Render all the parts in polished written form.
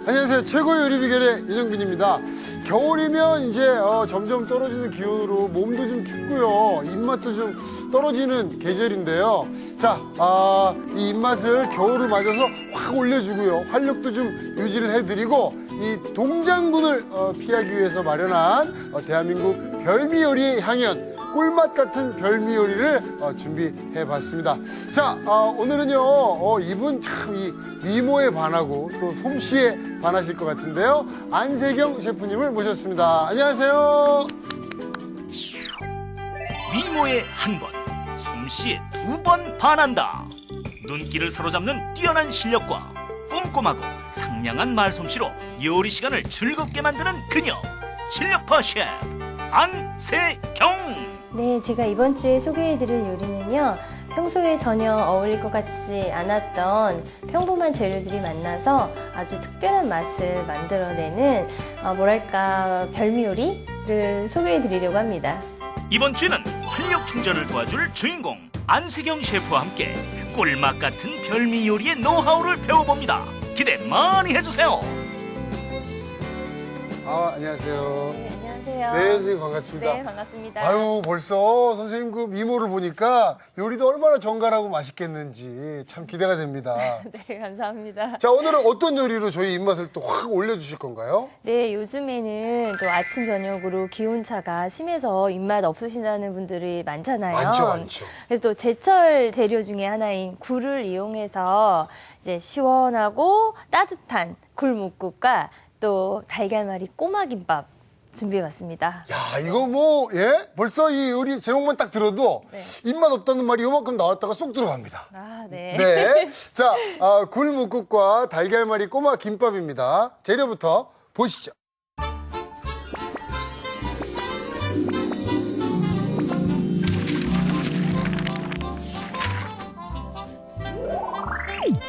안녕하세요. 최고의 요리 비결의 윤영빈입니다. 겨울이면 이제 점점 떨어지는 기온으로 몸도 좀 춥고요. 입맛도 좀 떨어지는 계절인데요. 자, 이 입맛을 겨울을 맞아서 확 올려주고요. 활력도 좀 유지를 해드리고 이 동장군을 피하기 위해서 마련한 대한민국 별미 요리의 향연 꿀맛 같은 별미 요리를 준비해봤습니다. 자, 오늘은요 이분 참 이 미모에 반하고 또 솜씨에 반하실 것 같은데요. 안세경 셰프님을 모셨습니다. 안녕하세요. 미모에 한 번, 솜씨에 두 번 반한다. 눈길을 사로잡는 뛰어난 실력과 꼼꼼하고 상냥한 말솜씨로 요리 시간을 즐겁게 만드는 그녀, 실력파 셰프 안세경. 네, 제가 이번 주에 소개해드릴 요리는요. 평소에 전혀 어울릴 것 같지 않았던 평범한 재료들이 만나서 아주 특별한 맛을 만들어내는 뭐랄까 별미 요리를 소개해드리려고 합니다. 이번 주에는 활력 충전을 도와줄 주인공 안세경 셰프와 함께 꿀맛 같은 별미 요리의 노하우를 배워봅니다. 기대 많이 해주세요. 안녕하세요. 네, 안녕하세요. 네, 선생님 반갑습니다. 네, 반갑습니다. 아유, 벌써 선생님 그 미모를 보니까 요리도 얼마나 정갈하고 맛있겠는지 참 기대가 됩니다. 네, 감사합니다. 자, 오늘은 어떤 요리로 저희 입맛을 또 확 올려주실 건가요? 네, 요즘에는 또 아침, 저녁으로 기온차가 심해서 입맛 없으시다는 분들이 많잖아요. 많죠, 많죠. 그래서 또 제철 재료 중에 하나인 굴을 이용해서 이제 시원하고 따뜻한 굴묵국과 또 달걀말이 꼬마김밥 준비해봤습니다. 야, 이거 뭐, 예? 벌써 이 요리 제목만 딱 들어도 네. 입맛 없다는 말이 요만큼 나왔다가 쏙 들어갑니다. 아, 네. 네. 자, 굴묵국과 달걀말이 꼬마 김밥입니다. 재료부터 보시죠.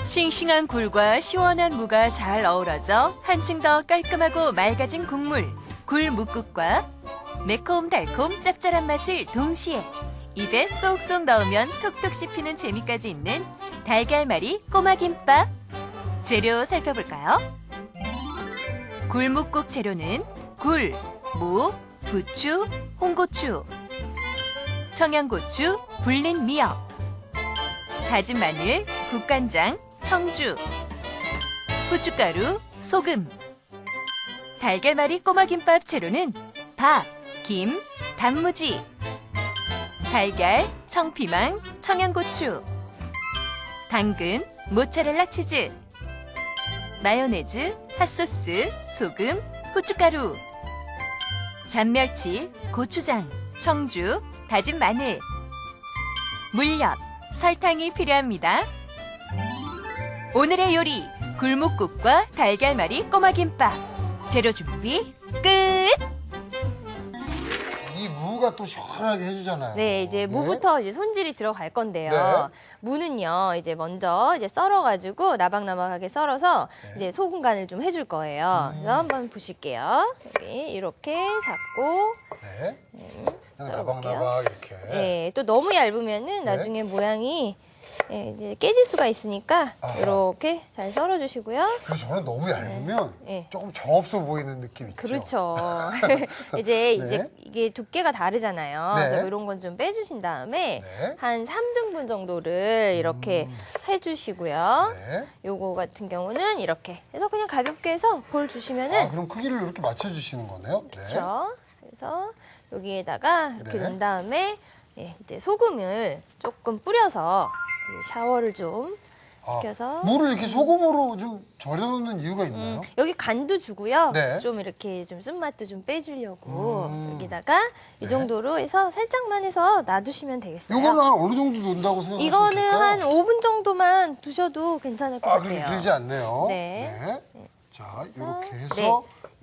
싱싱한 굴과 시원한 무가 잘 어우러져 한층 더 깔끔하고 맑아진 국물, 굴묵국과 매콤달콤 짭짤한 맛을 동시에 입에 쏙쏙 넣으면 톡톡 씹히는 재미까지 있는 달걀말이 꼬마김밥. 재료 살펴볼까요? 굴묵국 재료는 굴, 무, 부추, 홍고추, 청양고추, 불린 미역, 다진 마늘, 국간장, 청주, 후춧가루, 소금. 달걀말이 꼬마김밥 재료는 밥, 김, 단무지, 달걀, 청피망, 청양고추, 당근, 모짜렐라 치즈, 마요네즈, 핫소스, 소금, 후춧가루, 잔멸치, 고추장, 청주, 다진 마늘, 물엿, 설탕이 필요합니다. 오늘의 요리, 굴묵국과 달걀말이 꼬마김밥. 재료 준비 끝! 이 무가 또 시원하게 해주잖아요. 네, 이제 무부터 이제 손질이 들어갈 건데요. 네. 무는요, 이제 먼저 이제 썰어가지고 나박나박하게 썰어서 이제 소금 간을 좀 해줄 거예요. 그래서 한번 보실게요. 여기 이렇게 잡고. 네. 그냥 썰어볼게요. 나박나박 이렇게. 네, 또 너무 얇으면은 나중에 모양이 이제 깨질 수가 있으니까 아하. 이렇게 잘 썰어주시고요. 그래서 저는 너무 얇으면 네. 조금 정없어 보이는 느낌 있죠. 그렇죠. 이제 네. 이게 두께가 다르잖아요. 네. 그래서 이런 건 좀 빼주신 다음에 네. 한 3등분 정도를 이렇게 해주시고요. 네. 요거 같은 경우는 이렇게 해서 그냥 가볍게 해서 볼 주시면은 그럼 크기를 이렇게 맞춰주시는 거네요? 그렇죠. 그래서 여기에다가 이렇게 네. 넣은 다음에 이제 소금을 조금 뿌려서 이제 샤워를 좀 시켜서 물을 이렇게 소금으로 좀 절여놓는 이유가 있나요? 여기 간도 주고요. 네. 좀 이렇게 좀 쓴맛도 좀 빼주려고 여기다가 이 정도로 해서 살짝만 해서 놔두시면 되겠어요. 이거는 한 어느 정도 넣는다고 생각하시면 이거는 될까요? 한 5분 정도만 두셔도 괜찮을 것 같아요. 그렇게 길지 않네요. 네. 자, 이렇게 해서 네.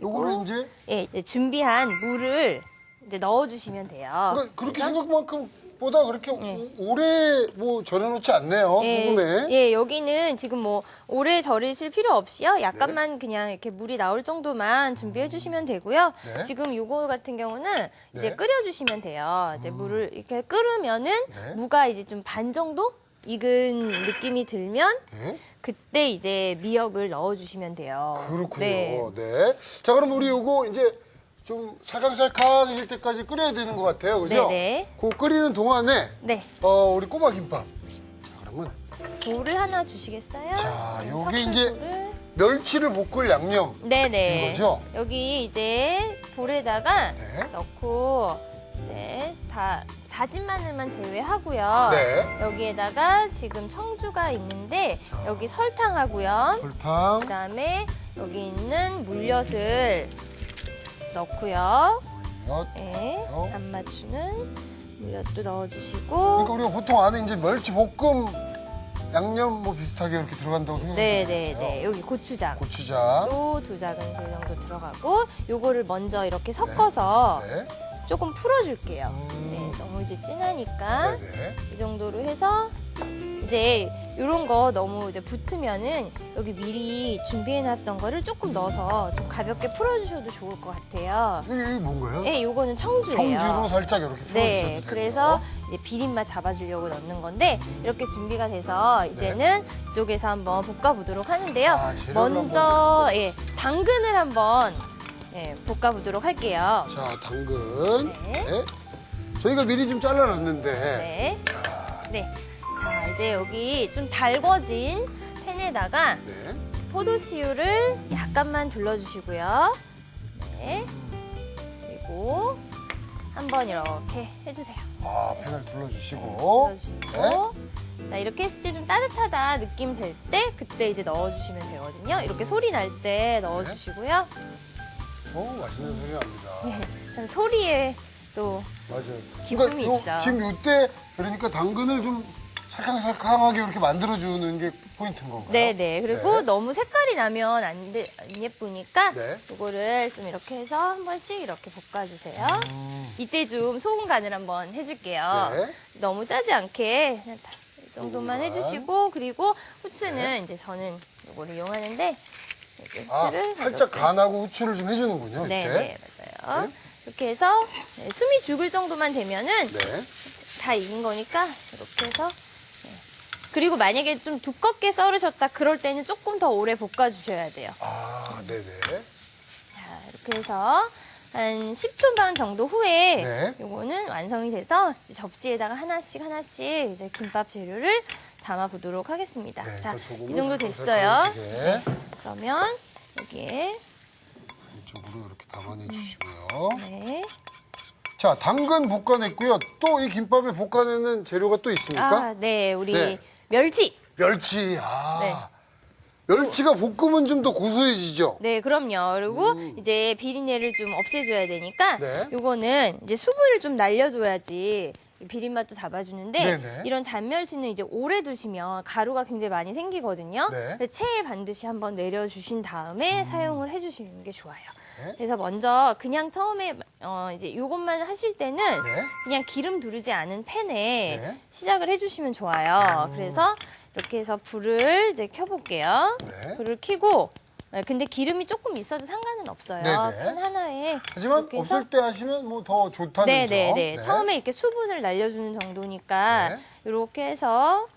요거를 이제 이제 준비한 물을 이제 넣어주시면 돼요. 그러니까 그렇게 생각만큼보다 그렇게 오래 뭐 절여놓지 않네요. 소금에. 예, 여기는 지금 뭐 오래 절이실 필요 없이요. 약간만 그냥 이렇게 물이 나올 정도만 준비해 주시면 되고요. 네. 지금 요거 같은 경우는 이제 네. 끓여 주시면 돼요. 이제 물을 이렇게 끓으면은 네. 무가 이제 좀 반 정도 익은 느낌이 들면 네. 그때 이제 미역을 넣어주시면 돼요. 그렇군요. 네. 네. 자, 그럼 우리 요거 이제 좀 살캉살캉해질 때까지 끓여야 되는 것 같아요. 그죠? 네네. 그 끓이는 동안에 네. 우리 꼬마 김밥. 자, 그러면 볼을 하나 주시겠어요? 자, 네, 요게 석쇠 이제 볼을. 멸치를 볶을 양념. 네네. 이거죠? 여기 이제 볼에다가 네. 넣고 이제 다진 마늘만 제외하고요. 네. 여기에다가 지금 청주가 있는데 여기 설탕하고요. 설탕, 그다음에 여기 있는 물엿을 넣고요. 엿. 네, 요. 안 맞추는 물엿도 넣어주시고. 그러니까 우리가 보통 안에 이제 멸치 볶음 양념 뭐 비슷하게 이렇게 들어간다고 생각하시면 되겠어요. 네네네. 여기 고추장. 고추장. 또 2작은술 정도 들어가고 요거를 먼저 이렇게 섞어서 네. 조금 풀어줄게요. 네, 너무 이제 진하니까 네네. 이 정도로 해서 이제 이런 거 너무 이제 붙으면은 여기 미리 준비해놨던 거를 조금 넣어서 좀 가볍게 풀어주셔도 좋을 것 같아요. 이게 뭔가요? 네, 요거는 청주예요. 청주로 살짝 이렇게 풀어주셔도 네, 되고요. 그래서 이제 비린맛 잡아주려고 넣는 건데 이렇게 준비가 돼서 이제는 이쪽에서 한번 볶아보도록 하는데요. 자, 재료를 먼저 당근을 한번 볶아보도록 할게요. 자, 당근. 네. 네. 저희가 미리 좀 잘라놨는데. 네. 네. 자, 이제 여기 좀 달궈진 팬에다가 네. 포도씨유를 약간만 둘러주시고요. 네. 그리고 한번 이렇게 해주세요. 팬을 둘러주시고. 둘러주시고. 자, 이렇게 했을 때 좀 따뜻하다 느낌 될 때 그때 이제 넣어주시면 되거든요. 이렇게 소리 날 때 넣어주시고요. 맛있는 소리 납니다. 참 소리에 또 맞아요. 기쁨이 요- 있죠. 지금 이때 그러니까 당근을 좀 살캉살캉하게 이렇게 만들어주는 게 포인트인 건가요? 네네. 그리고 네. 너무 색깔이 나면 안 예쁘니까 네. 이거를 좀 이렇게 해서 한 번씩 이렇게 볶아주세요. 이때 좀 소금 간을 한번 해줄게요. 네. 너무 짜지 않게 그냥 이 정도만 소금 간. 해주시고 그리고 후추는 이제 저는 이거를 이용하는데 이렇게 후추를 살짝 이렇게. 간하고 후추를 좀 해주는군요. 네, 이때. 네, 맞아요. 네. 이렇게 해서 숨이 죽을 정도만 되면은 네. 다 익은 거니까 이렇게 해서 그리고 만약에 좀 두껍게 썰으셨다 그럴 때는 조금 더 오래 볶아주셔야 돼요. 네네. 자, 이렇게 해서 한 10초 반 정도 후에 네. 요거는 완성이 돼서 이제 접시에다가 하나씩 이제 김밥 재료를 담아 보도록 하겠습니다. 네, 자, 그러니까 조금은 이 정도 됐어요. 살짝살짝해지게 그러면 여기에 이쪽으로 이렇게 담아내 주시고요. 네. 자, 당근 볶아냈고요. 또 이 김밥에 볶아내는 재료가 또 있습니까? 네, 우리 네. 멸치. 멸치. 네. 멸치가 볶으면 좀 더 고소해지죠? 네, 그럼요. 그리고 이제 비린내를 좀 없애줘야 되니까 네. 요거는 이제 수분을 좀 날려줘야지 이 비린맛도 잡아주는데 네네. 이런 잔멸치는 이제 오래 두시면 가루가 굉장히 많이 생기거든요. 네. 그래서 체에 반드시 한번 내려주신 다음에 사용을 해주시는 게 좋아요. 네. 그래서 먼저 그냥 처음에 이제 이것만 하실 때는 네. 그냥 기름 두르지 않은 팬에 네. 시작을 해주시면 좋아요. 그래서 이렇게 해서 불을 이제 켜볼게요. 네. 불을 켜고 근데 기름이 조금 있어도 상관은 없어요. 네네. 팬 하나에 하지만 이렇게 해서 없을 때 하시면 뭐 더 좋다는 점. 네네네. 처음에 이렇게 수분을 날려주는 정도니까 네. 이렇게 해서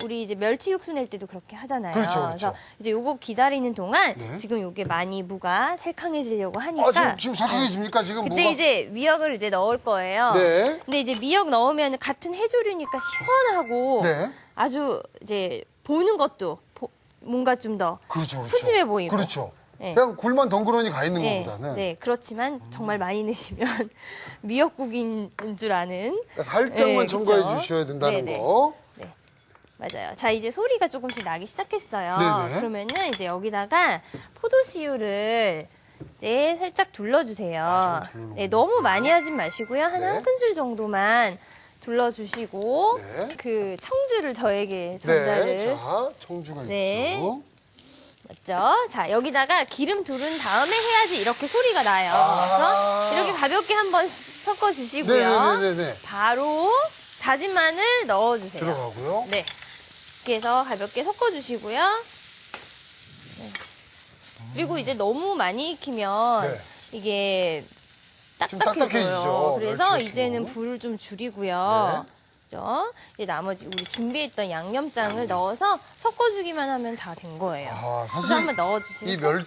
우리 이제 멸치 육수 낼 때도 그렇게 하잖아요. 그렇죠, 그렇죠. 래서 이제 요거 기다리는 동안 네. 지금 요게 많이 무가 살캉해지려고 하니까 지금 살캉해집니까? 지금 그때 뭐가? 이제 미역을 이제 넣을 거예요. 네. 근데 이제 미역 넣으면 같은 해조류니까 시원하고 네. 아주 이제 보는 것도 뭔가 좀 더 그렇죠, 그렇죠. 푸짐해 보이고. 그렇죠. 네. 그냥 굴만 덩그러니 가 있는 네, 것보다는 네, 그렇지만 정말 많이 넣으시면 미역국인 줄 아는. 그러니까 살짝만 네, 첨가해 그쵸? 주셔야 된다는 네네. 거. 네, 맞아요. 자, 이제 소리가 조금씩 나기 시작했어요. 네네. 그러면은 이제 여기다가 포도씨유를 이제 살짝 둘러주세요. 좀 둘러놓고. 네, 너무 많이 하진 마시고요. 한 네. 한 큰술 정도만 둘러주시고 네. 그 청주를 저에게 전달을. 네. 자, 청주가 네. 있죠. 맞죠? 자, 여기다가 기름 두른 다음에 해야지 이렇게 소리가 나요. 그래서 이렇게 가볍게 한번 섞어주시고요. 네네네네. 바로 다진 마늘 넣어주세요. 들어가고요. 네. 이렇게 해서 가볍게 섞어주시고요. 네. 그리고 이제 너무 많이 익히면 네. 이게 좀 딱딱해져요. 딱딱해지죠. 그래서 멸치 이제는 같은 거. 불을 좀 줄이고요. 됐죠? 이제 나머지 우리 준비했던 양념장을 넣어서 섞어주기만 하면 다 된 거예요. 아, 그래서 사실 한번 이 넣어주시겠어요?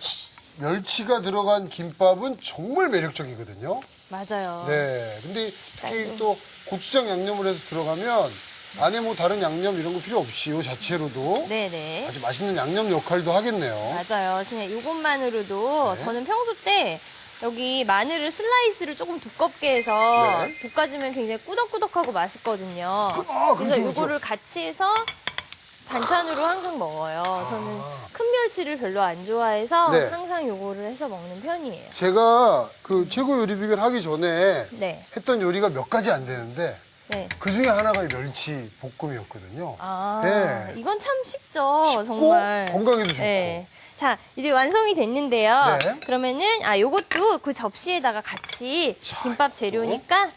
멸치가 들어간 김밥은 정말 매력적이거든요. 맞아요. 네. 근데 특히 또 고추장 양념을 해서 들어가면 안에 뭐 다른 양념 이런 거 필요 없이 이 자체로도 네네. 아주 맛있는 양념 역할도 하겠네요. 맞아요. 그냥 이것만으로도 네. 저는 평소 때 여기 마늘을 슬라이스를 조금 두껍게 해서 네. 볶아주면 굉장히 꾸덕꾸덕하고 맛있거든요. 아, 그래서 그렇죠, 이거를 같이 해서 반찬으로 항상 먹어요. 저는 큰 멸치를 별로 안 좋아해서 아. 네. 항상 요거를 해서 먹는 편이에요. 제가 그 최고 요리 비결 하기 전에 네. 했던 요리가 몇 가지 안 되는데 네. 그 중에 하나가 이 멸치 볶음이었거든요. 아, 네. 이건 참 쉽죠. 쉽고 정말. 건강에도 좋고. 네. 자, 이제 완성이 됐는데요. 네. 그러면은 요것도 그 접시에다가 같이 자, 김밥 재료니까